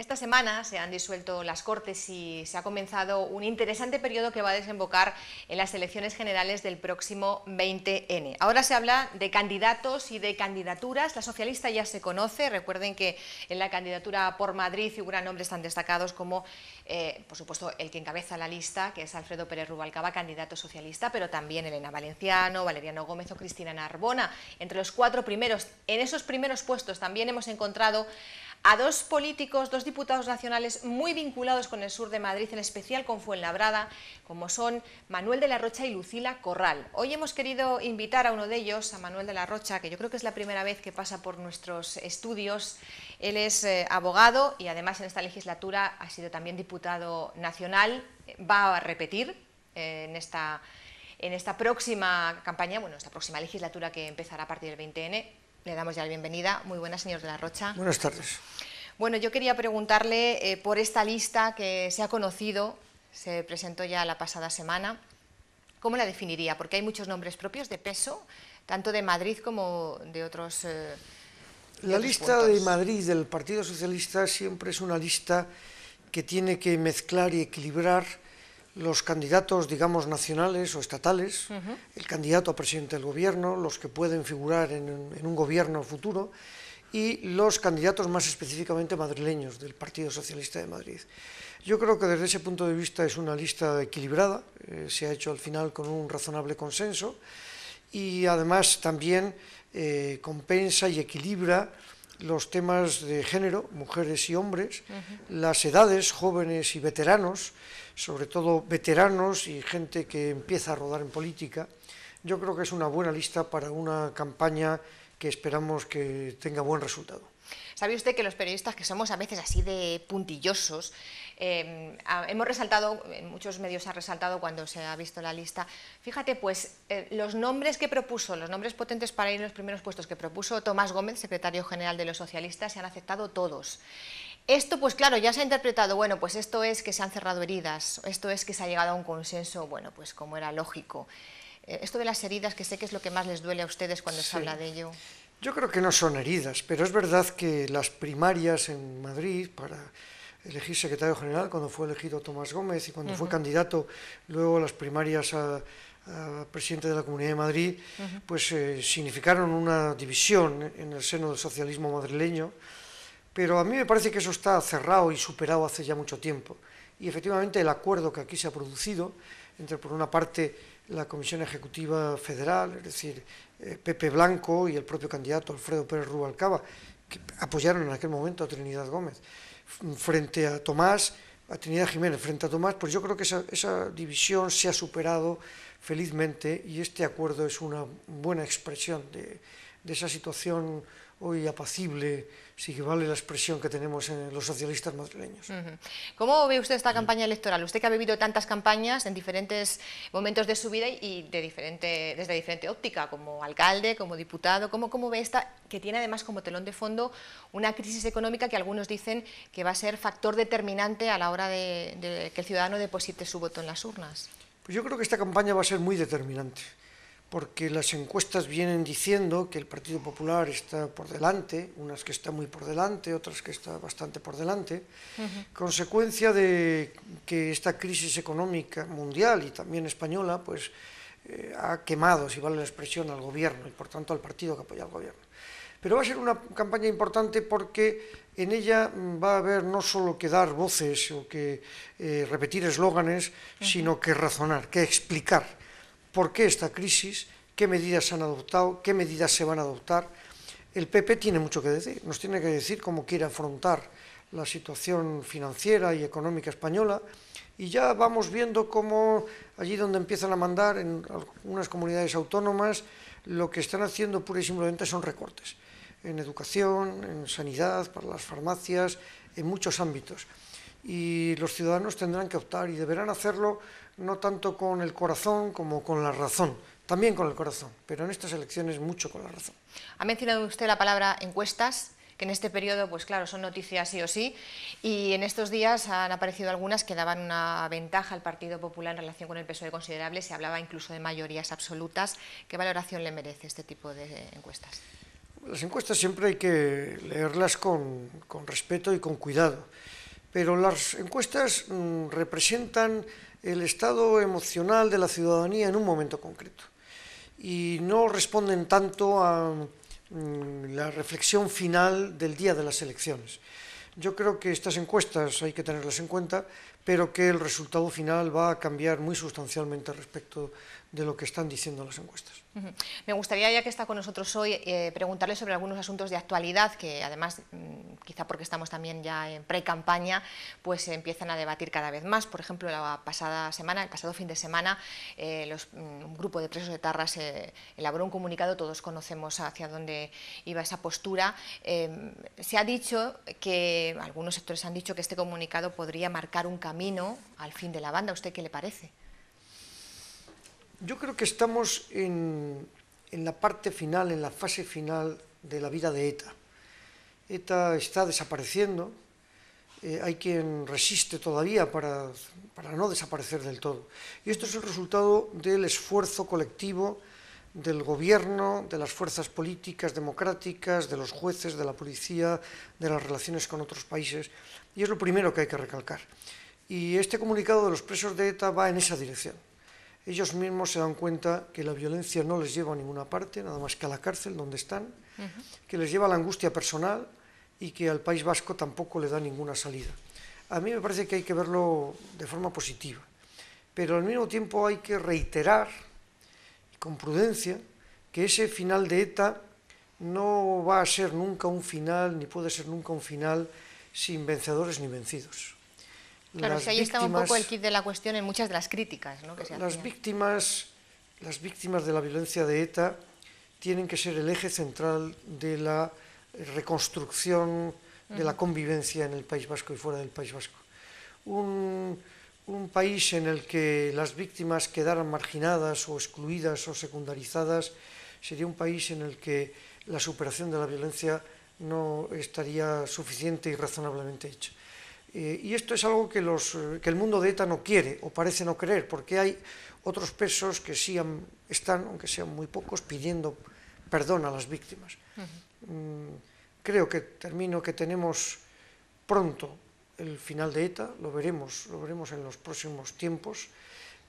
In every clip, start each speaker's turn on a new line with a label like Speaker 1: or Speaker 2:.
Speaker 1: Esta semana se han disuelto las Cortes y se ha comenzado un interesante periodo que va a desembocar en las elecciones generales del próximo 20N. Ahora se habla de candidatos y de candidaturas. La socialista ya se conoce. Recuerden que en la candidatura por Madrid figuran nombres tan destacados como, por supuesto, el que encabeza la lista, que es Alfredo Pérez Rubalcaba, candidato socialista, pero también Elena Valenciano, Valeriano Gómez o Cristina Narbona. Entre los cuatro primeros, en esos primeros puestos también hemos encontrado a dos políticos, dos diputados nacionales muy vinculados con el sur de Madrid, en especial con Fuenlabrada, como son Manuel de la Rocha y Lucila Corral. Hoy hemos querido invitar a uno de ellos, a Manuel de la Rocha, que yo creo que es la primera vez que pasa por nuestros estudios. Él es abogado y además en esta legislatura ha sido también diputado nacional. Va a repetir en esta próxima campaña, bueno, esta próxima legislatura que empezará a partir del 20N. Le damos ya la bienvenida. Muy buenas, señor de la Rocha.
Speaker 2: Buenas tardes.
Speaker 1: Bueno, yo quería preguntarle por esta lista que se ha conocido, se presentó ya la pasada semana. ¿Cómo la definiría? Porque hay muchos nombres propios de peso, tanto de Madrid como de otros
Speaker 2: La lista de Madrid del Partido Socialista siempre es una lista que tiene que mezclar y equilibrar los candidatos, digamos, nacionales o estatales, el candidato a presidente del gobierno, los que pueden figurar en un gobierno futuro, y los candidatos más específicamente madrileños del Partido Socialista de Madrid. Yo creo que desde ese punto de vista es una lista equilibrada, se ha hecho al final con un razonable consenso, y además también compensa y equilibra los temas de género, mujeres y hombres, las edades, jóvenes y veteranos, sobre todo veteranos y gente que empieza a rodar en política. Yo creo que es una buena lista para una campaña que esperamos que tenga buen resultado.
Speaker 1: ¿Sabe usted que los periodistas, que somos a veces así de puntillosos, hemos resaltado, en muchos medios se ha resaltado cuando se ha visto la lista, fíjate, pues los nombres que propuso, los nombres potentes para ir en los primeros puestos que propuso Tomás Gómez, secretario general de los socialistas, se han aceptado todos. Esto, pues claro, ya se ha interpretado, bueno, pues esto es que se han cerrado heridas, esto es que se ha llegado a un consenso, bueno, pues como era lógico. Esto de las heridas, que sé que es lo que más les duele a ustedes cuando se habla de ello.
Speaker 2: Yo creo que no son heridas, pero es verdad que las primarias en Madrid para elegir secretario general, cuando fue elegido Tomás Gómez y cuando fue candidato luego las primarias a presidente de la Comunidad de Madrid, pues significaron una división en el seno del socialismo madrileño, pero a mí me parece que eso está cerrado y superado hace ya mucho tiempo. Y efectivamente el acuerdo que aquí se ha producido entre, por una parte, la Comisión Ejecutiva Federal, es decir, Pepe Blanco y el propio candidato Alfredo Pérez Rubalcaba, que apoyaron en aquel momento a Trinidad Gómez, frente a Tomás, a Trinidad Jiménez, frente a Tomás, pues yo creo que esa división se ha superado felizmente y este acuerdo es una buena expresión de esa situación hoy apacible, si que vale la expresión que tenemos en los socialistas madrileños.
Speaker 1: ¿Cómo ve usted esta campaña electoral? Usted que ha vivido tantas campañas en diferentes momentos de su vida y desde diferente óptica, como alcalde, como diputado, ¿cómo ve esta, que tiene además como telón de fondo una crisis económica que algunos dicen que va a ser factor determinante a la hora de que el ciudadano deposite su voto en las urnas?
Speaker 2: Pues yo creo que esta campaña va a ser muy determinante, porque las encuestas vienen diciendo que el Partido Popular está por delante, unas que está muy por delante, otras que está bastante por delante, consecuencia de que esta crisis económica mundial y también española pues ha quemado, si vale la expresión, al gobierno y por tanto al partido que apoya al gobierno. Pero va a ser una campaña importante porque en ella va a haber no solo que dar voces o que repetir eslóganes, sino que razonar, que explicar por qué esta crisis, qué medidas se han adoptado, qué medidas se van a adoptar. El PP tiene mucho que decir, nos tiene que decir cómo quiere afrontar la situación financiera y económica española y ya vamos viendo cómo allí donde empiezan a mandar en algunas comunidades autónomas lo que están haciendo pura y simplemente son recortes en educación, en sanidad, para las farmacias, en muchos ámbitos. Y los ciudadanos tendrán que optar y deberán hacerlo no tanto con el corazón como con la razón, también con el corazón, pero en estas elecciones mucho con la razón.
Speaker 1: Ha mencionado usted la palabra encuestas, que en este periodo, pues claro, son noticias sí o sí, y en estos días han aparecido algunas que daban una ventaja al Partido Popular en relación con el PSOE considerable, se hablaba incluso de mayorías absolutas. ¿Qué valoración le merece este tipo de encuestas?
Speaker 2: Las encuestas siempre hay que leerlas con respeto y con cuidado. pero las encuestas representan el estado emocional de la ciudadanía en un momento concreto y no responden tanto a la reflexión final del día de las elecciones. Yo creo que estas encuestas hay que tenerlas en cuenta, pero que el resultado final va a cambiar muy sustancialmente respecto de lo que están diciendo las encuestas.
Speaker 1: Me gustaría, ya que está con nosotros hoy, preguntarle sobre algunos asuntos de actualidad que además, quizá porque estamos también ya en pre-campaña, pues se empiezan a debatir cada vez más. Por ejemplo, la pasada semana, el pasado fin de semana, un grupo de presos de Tarras elaboró un comunicado, todos conocemos hacia dónde iba esa postura. Se ha dicho que, algunos sectores han dicho que este comunicado podría marcar un camino al fin de la banda. ¿A usted qué le parece?
Speaker 2: Yo creo que estamos en la parte final, en la fase final de la vida de ETA. ETA está desapareciendo, hay quien resiste todavía para no desaparecer del todo. Y esto es el resultado del esfuerzo colectivo del gobierno, de las fuerzas políticas democráticas, de los jueces, de la policía, de las relaciones con otros países. Y es lo primero que hay que recalcar. Y este comunicado de los presos de ETA va en esa dirección. Ellos mismos se dan cuenta que la violencia no les lleva a ninguna parte, nada más que a la cárcel donde están, que les lleva a la angustia personal y que al País Vasco tampoco le da ninguna salida. A mí me parece que hay que verlo de forma positiva, pero al mismo tiempo hay que reiterar, con prudencia, que ese final de ETA no va a ser nunca un final, ni puede ser nunca un final sin vencedores ni vencidos.
Speaker 1: Claro, si ahí está un poco el quid de la cuestión en muchas de las críticas, ¿no?, que se hacían.
Speaker 2: Las víctimas de la violencia de ETA tienen que ser el eje central de la reconstrucción de la convivencia en el País Vasco y fuera del País Vasco. Un país en el que las víctimas quedaran marginadas o excluidas o secundarizadas sería un país en el que la superación de la violencia no estaría suficiente y razonablemente hecha. Y esto es algo que el mundo de ETA no quiere, o parece no querer, porque hay otros presos que sí están, aunque sean muy pocos, pidiendo perdón a las víctimas. Creo que tenemos pronto el final de ETA, lo veremos en los próximos tiempos,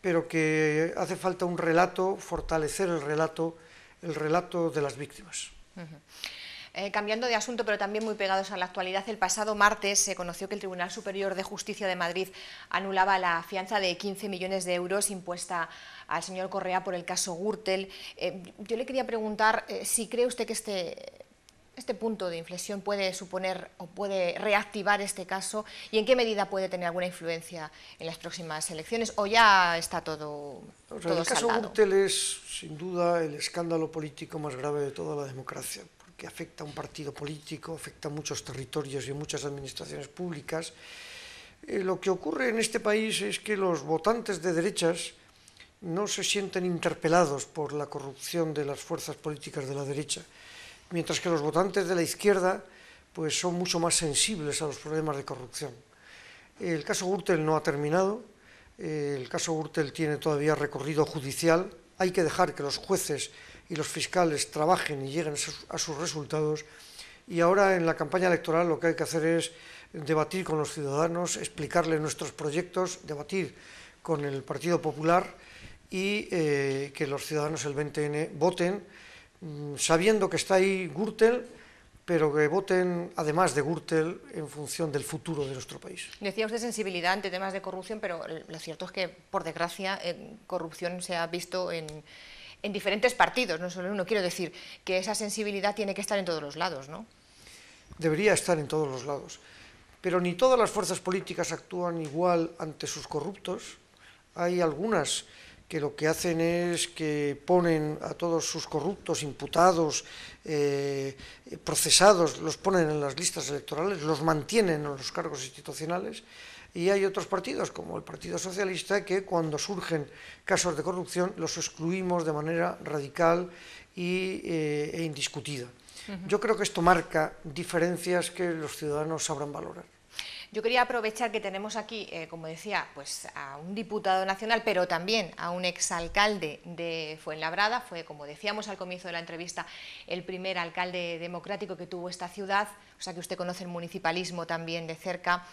Speaker 2: pero que hace falta un relato, fortalecer el relato de las víctimas.
Speaker 1: Cambiando de asunto, pero también muy pegados a la actualidad, el pasado martes se conoció que el Tribunal Superior de Justicia de Madrid anulaba la fianza de 15 millones de euros impuesta al señor Correa por el caso Gürtel. Yo le quería preguntar si cree usted que este punto de inflexión puede suponer o puede reactivar este caso y en qué medida puede tener alguna influencia en las próximas elecciones, o ya está todo
Speaker 2: saldado. El caso Gürtel es, sin duda, el escándalo político más grave de toda la democracia, que afecta a un partido político, afecta a muchos territorios y a muchas administraciones públicas. Lo que ocurre en este país es que los votantes de derechas no se sienten interpelados por la corrupción de las fuerzas políticas de la derecha, mientras que los votantes de la izquierda pues, son mucho más sensibles a los problemas de corrupción. El caso Gürtel no ha terminado, el caso Gürtel tiene todavía recorrido judicial, hay que dejar que los jueces y los fiscales trabajen y lleguen a sus resultados, y ahora en la campaña electoral lo que hay que hacer es debatir con los ciudadanos, explicarles nuestros proyectos, debatir con el Partido Popular y que los ciudadanos el 20N voten, sabiendo que está ahí Gürtel, pero que voten, además de Gürtel, en función del futuro de nuestro país.
Speaker 1: Decía usted sensibilidad ante temas de corrupción, pero lo cierto es que, por desgracia, corrupción se ha visto en diferentes partidos, no solo en uno. Quiero decir que esa sensibilidad tiene que estar en todos los lados, ¿no?
Speaker 2: Debería estar en todos los lados, pero ni todas las fuerzas políticas actúan igual ante sus corruptos. Hay algunas que lo que hacen es que ponen a todos sus corruptos, imputados, procesados, los ponen en las listas electorales, los mantienen en los cargos institucionales, y hay otros partidos, como el Partido Socialista, que cuando surgen casos de corrupción los excluimos de manera radical e indiscutida. Yo creo que esto marca diferencias que los ciudadanos sabrán valorar.
Speaker 1: Yo quería aprovechar que tenemos aquí, como decía, pues a un diputado nacional, pero también a un exalcalde de Fuenlabrada. Fue, como decíamos al comienzo de la entrevista, el primer alcalde democrático que tuvo esta ciudad, o sea que usted conoce el municipalismo también de cerca.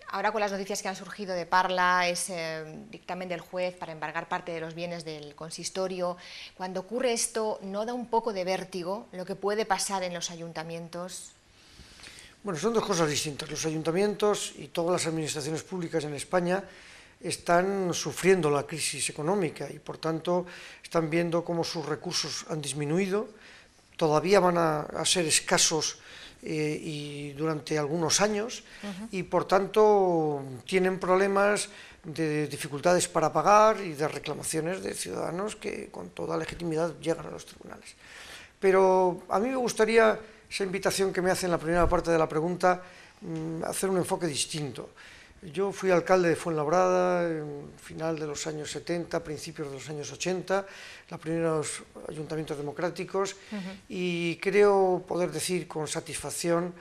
Speaker 1: Ahora con las noticias que han surgido de Parla, ese dictamen del juez para embargar parte de los bienes del consistorio, cuando ocurre esto, ¿no da un poco de vértigo lo que puede pasar en los ayuntamientos?
Speaker 2: Bueno, son dos cosas distintas. Los ayuntamientos y todas las administraciones públicas en España están sufriendo la crisis económica y, por tanto, están viendo cómo sus recursos han disminuido, todavía van a ser escasos y durante algunos años, y por tanto tienen problemas de dificultades para pagar y de reclamaciones de ciudadanos que con toda legitimidad llegan a los tribunales. Pero a mí me gustaría, esa invitación que me hace en la primera parte de la pregunta, hacer un enfoque distinto. Yo fui alcalde de Fuenlabrada en final de los años 70, principios de los años 80, los primeros ayuntamientos democráticos, y creo poder decir con satisfacción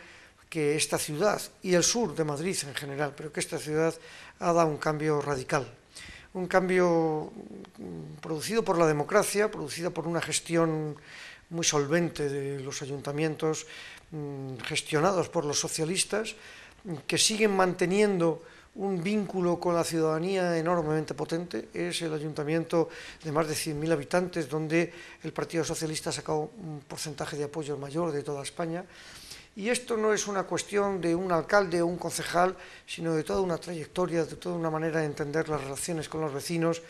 Speaker 2: que esta ciudad, y el sur de Madrid en general, pero que esta ciudad ha dado un cambio radical. Un cambio producido por la democracia, producido por una gestión muy solvente de los ayuntamientos, gestionados por los socialistas, que siguen manteniendo un vínculo con la ciudadanía enormemente potente. Es el ayuntamiento de más de 100.000 habitantes donde el Partido Socialista ha sacado un porcentaje de apoyo mayor de toda España. Y esto no es una cuestión de un alcalde o un concejal, sino de toda una trayectoria, de toda una manera de entender las relaciones con los vecinos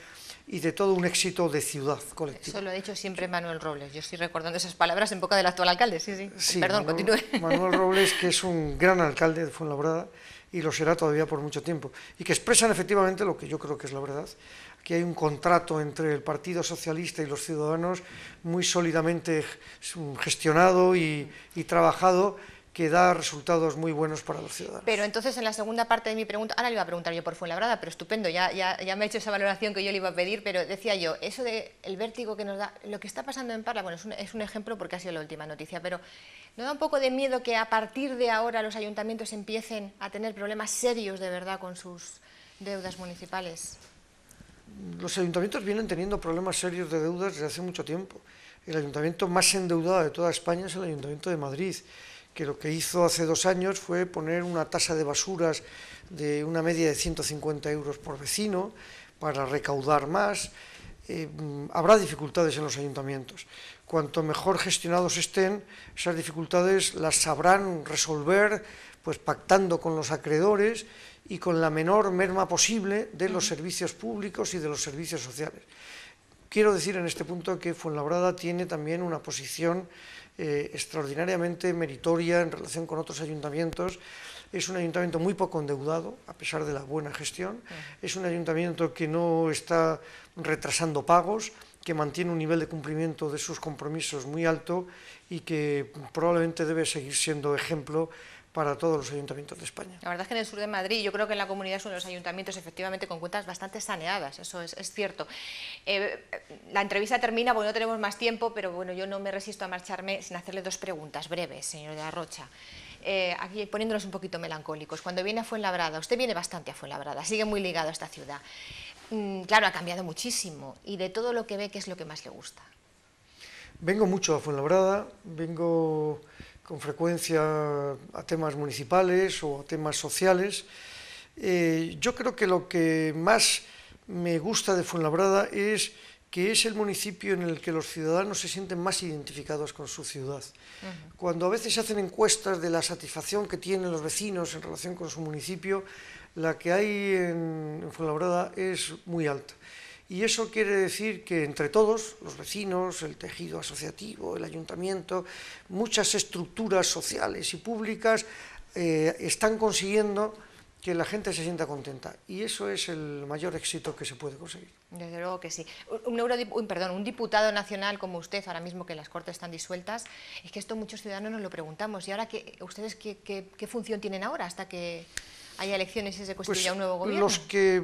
Speaker 2: y de todo un éxito de ciudad colectiva.
Speaker 1: Eso lo ha dicho siempre Manuel Robles. Yo estoy recordando esas palabras en boca del actual alcalde. Sí. Perdón, continúe.
Speaker 2: Manuel Robles, que es un gran alcalde de Fuenlabrada y lo será todavía por mucho tiempo, y que expresan efectivamente lo que yo creo que es la verdad. Aquí hay un contrato entre el Partido Socialista y los ciudadanos muy sólidamente gestionado y trabajado, que da resultados muy buenos para los ciudadanos.
Speaker 1: Pero entonces, en la segunda parte de mi pregunta, ahora le iba a preguntar yo por Fuenlabrada, pero estupendo, ya me ha hecho esa valoración que yo le iba a pedir, pero decía yo, eso del vértigo que nos da, lo que está pasando en Parla, bueno, es un ejemplo porque ha sido la última noticia, pero ¿no da un poco de miedo que a partir de ahora los ayuntamientos empiecen a tener problemas serios de verdad con sus deudas municipales?
Speaker 2: Los ayuntamientos vienen teniendo problemas serios de deudas desde hace mucho tiempo. El ayuntamiento más endeudado de toda España es el Ayuntamiento de Madrid, que lo que hizo hace 2 años fue poner una tasa de basuras de una media de 150 euros por vecino para recaudar más. Habrá dificultades en los ayuntamientos. Cuanto mejor gestionados estén, esas dificultades las sabrán resolver pues pactando con los acreedores y con la menor merma posible de los servicios públicos y de los servicios sociales. Quiero decir en este punto que Fuenlabrada tiene también una posición extraordinariamente meritoria en relación con otros ayuntamientos. Es un ayuntamiento muy poco endeudado, a pesar de la buena gestión. Es un ayuntamiento que no está retrasando pagos, que mantiene un nivel de cumplimiento de sus compromisos muy alto y que probablemente debe seguir siendo ejemplo para todos los ayuntamientos de España.
Speaker 1: La verdad es que en el sur de Madrid, yo creo que en la comunidad es uno de los ayuntamientos efectivamente con cuentas bastante saneadas, eso es cierto. La entrevista termina porque no tenemos más tiempo, pero bueno, yo no me resisto a marcharme sin hacerle 2 preguntas breves, señor de la Rocha. Aquí poniéndonos un poquito melancólicos, cuando viene a Fuenlabrada, usted viene bastante a Fuenlabrada, sigue muy ligado a esta ciudad. Claro, ha cambiado muchísimo, y de todo lo que ve, ¿qué es lo que más le gusta?
Speaker 2: Vengo mucho a Fuenlabrada, vengo con frecuencia a temas municipales o a temas sociales. Yo creo que lo que más me gusta de Fuenlabrada es que es el municipio en el que los ciudadanos se sienten más identificados con su ciudad. Cuando a veces se hacen encuestas de la satisfacción que tienen los vecinos en relación con su municipio, la que hay en Fuenlabrada es muy alta. Y eso quiere decir que entre todos, los vecinos, el tejido asociativo, el ayuntamiento, muchas estructuras sociales y públicas están consiguiendo que la gente se sienta contenta. Y eso es el mayor éxito que se puede conseguir.
Speaker 1: Desde luego que sí. Un diputado nacional como usted, ahora mismo que las Cortes están disueltas, es que esto muchos ciudadanos nos lo preguntamos. ¿Y ahora ustedes qué función tienen ahora hasta que haya elecciones y se constituya un nuevo gobierno?
Speaker 2: Los que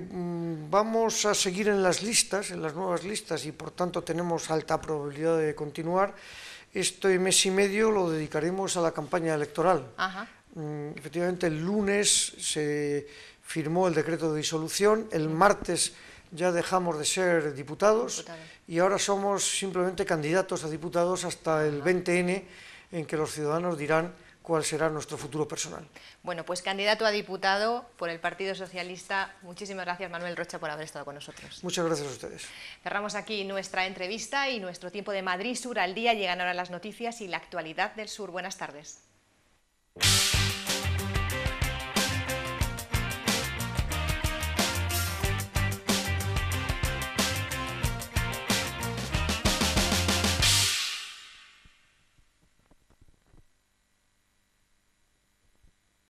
Speaker 2: vamos a seguir en las listas, en las nuevas listas, y por tanto tenemos alta probabilidad de continuar, este mes y medio lo dedicaremos a la campaña electoral. Efectivamente, el lunes se firmó el decreto de disolución, el martes ya dejamos de ser diputados y ahora somos simplemente candidatos a diputados hasta el 20N, en que los ciudadanos dirán cuál será nuestro futuro personal.
Speaker 1: Bueno, pues candidato a diputado por el Partido Socialista, muchísimas gracias Manuel Rocha por haber estado con nosotros.
Speaker 2: Muchas gracias a ustedes.
Speaker 1: Cerramos aquí nuestra entrevista y nuestro tiempo de Madrid Sur al día. Llegan ahora las noticias y la actualidad del sur. Buenas tardes.